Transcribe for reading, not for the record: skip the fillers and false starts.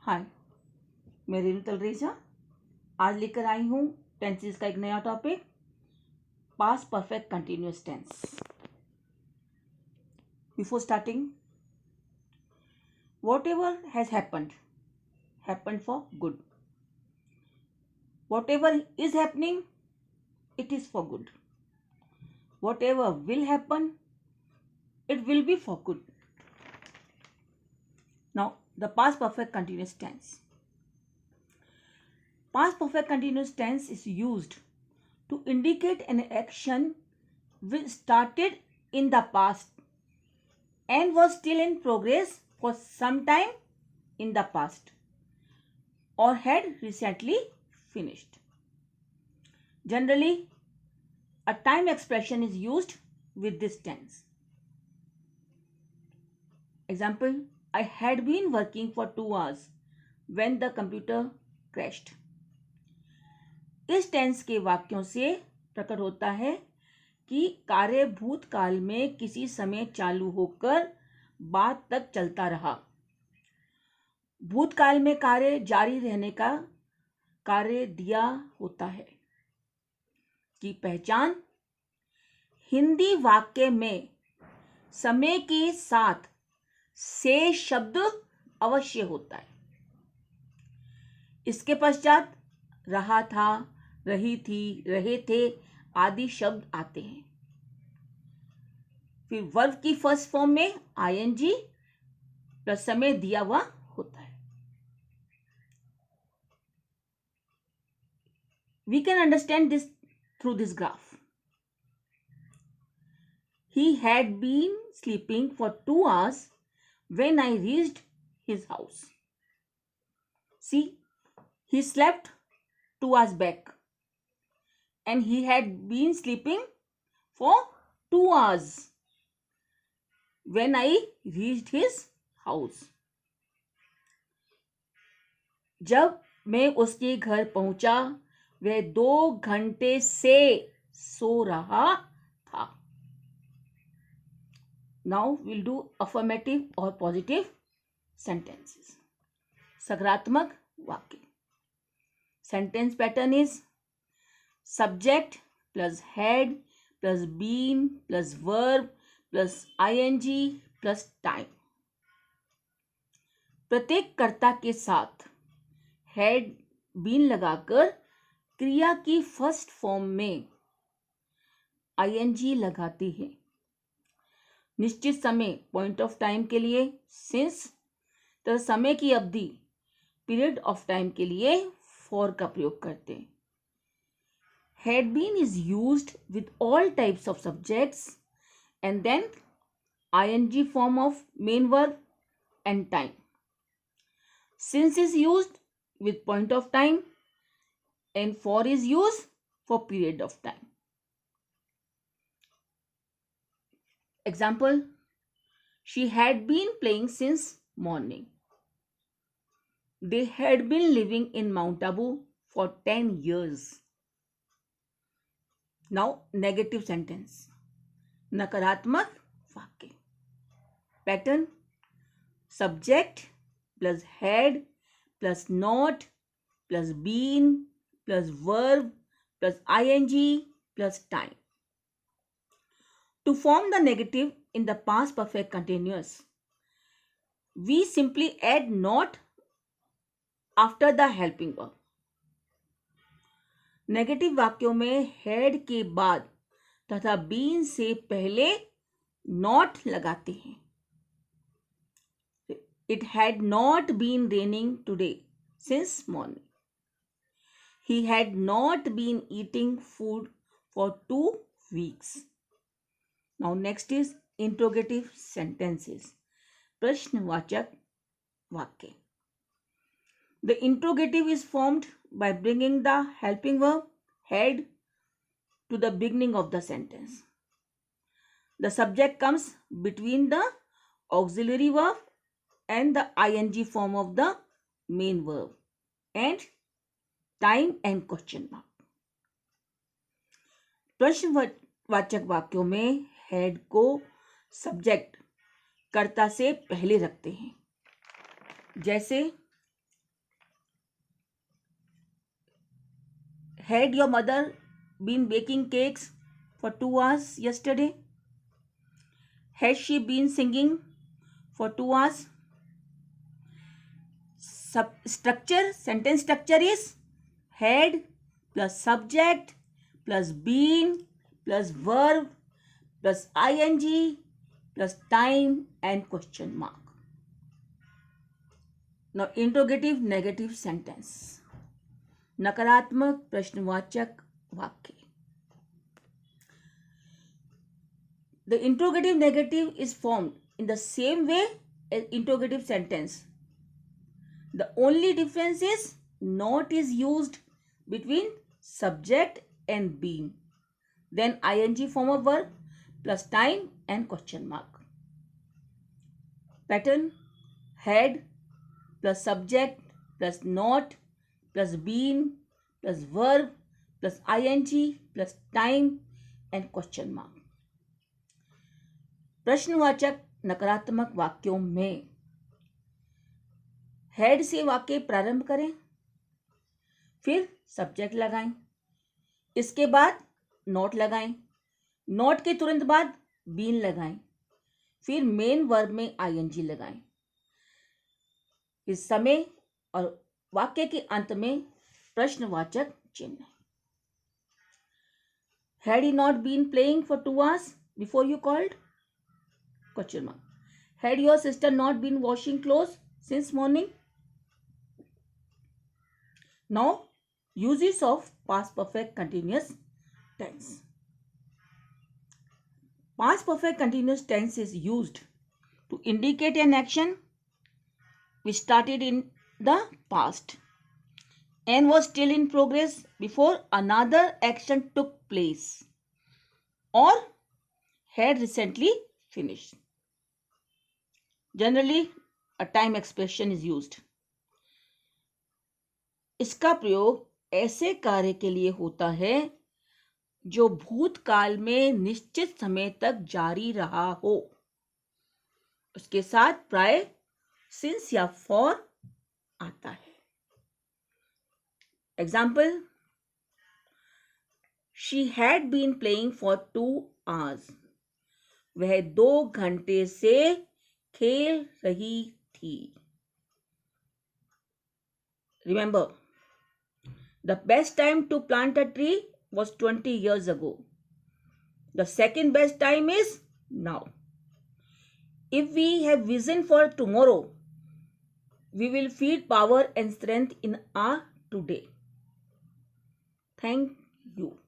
हाय, मैं रेणु तलरेजा आज लेकर आई हूँ टेंसेस का एक नया topic, past perfect continuous tense. Before starting, whatever has happened for good. Whatever is happening, it is for good. Whatever will happen, it will be for good. Now, the past perfect continuous tense. Past perfect continuous tense is used to indicate an action which started in the past and was still in progress for some time in the past or had recently finished. Generally, a time expression is used with this tense. Example, I had been working for 2 hours when the computer crashed. इस tense के वाक्यों से प्रकट होता है कि कार्य भूतकाल में किसी समय चालू होकर बाद तक चलता रहा. भूतकाल में कार्य जारी रहने का कार्य दिया होता है. की पहचान, हिंदी वाक्य में समय के साथ से शब्द अवश्य होता है. इसके पश्चात रहा था, रही थी, रहे थे आदि शब्द आते हैं. फिर वर्ब की फर्स्ट फॉर्म में आईएनजी प्लस समय दिया हुआ होता है. We can understand this through this graph. He had been sleeping for 2 hours when I reached his house. See, he slept 2 hours back and he had been sleeping for 2 hours when I reached his house. जब मैं उसके घर पहुंचा वह 2 घंटे से सो रहा था. Now we'll do affirmative or positive sentences. सकारात्मक वाक्य. Sentence pattern is subject plus had plus been plus verb plus ing plus time. प्रत्येक कर्ता के साथ had been लगाकर क्रिया की फर्स्ट फॉर्म में ing लगाती है. निश्चित समय पॉइंट ऑफ टाइम के लिए सिंस तथा समय की अवधि पीरियड ऑफ टाइम के लिए फॉर का प्रयोग करते हैं. Had been is used with all types of subjects and then ing form of main verb and time. Since is used with point of time and for is used for period of time. Example, she had been playing since morning. They had been living in Mount Abu for 10 years. Now, negative sentence. नकारात्मक वाक्य. Pattern, subject plus had plus not plus been plus verb plus ing plus time. To form the negative in the past perfect continuous, we simply add not after the helping verb. Negative वाक्यों में had के बाद तथा been से पहले not लगाते हैं. It had not been raining today since morning. He had not been eating food for 2 weeks. Now next is interrogative sentences. प्रश्नवाचक वाक्य. The interrogative is formed by bringing the helping verb had to the beginning of the sentence. The subject comes between the auxiliary verb and the ing form of the main verb and time and question mark. प्रश्नवाचक वाक्यों में head को subject कर्ता से पहले रखते हैं. जैसे Had your mother been baking cakes for 2 hours yesterday? Has she been singing for 2 hours? Sentence structure is had plus subject plus been plus verb plus ing plus time and question mark. Now interrogative negative sentence. नकारात्मक प्रश्नवाचक वाक्य. The interrogative negative is formed in the same way as interrogative sentence. The only difference is not is used between subject and been. Then ing form of verb plus time and question mark. Pattern: had plus subject plus not plus been plus verb plus ing plus time and question mark. प्रश्नवाचक नकारात्मक वाक्यों में head से वाक्य प्रारंभ करें, फिर subject लगाएं, इसके बाद नॉट लगाएं, नॉट के तुरंत बाद बीन लगाएं, फिर मेन वर्ब में आईएनजी लगाएं, इस समय और वाक्य के अंत में प्रश्नवाचक चिन्ह. Had he not been playing for 2 hours before you called? Question mark. Had your sister not been washing clothes since morning? Now, uses of past perfect continuous tense. Past perfect continuous tense is used to indicate an action which started in the past and was still in progress before another action took place or had recently finished. Generally, a time expression is used. इसका प्रयोग ऐसे कार्य के लिए होता है जो भूतकाल में निश्चित समय तक जारी रहा हो. उसके साथ प्राय सिंस या फॉर आता है. Example: she had been playing for 2 hours. वह 2 घंटे से खेल रही थी. Remember, the best time to plant a tree was 20 years ago. The second best time is now. If we have vision for tomorrow, we will feed power and strength in our today. Thank you.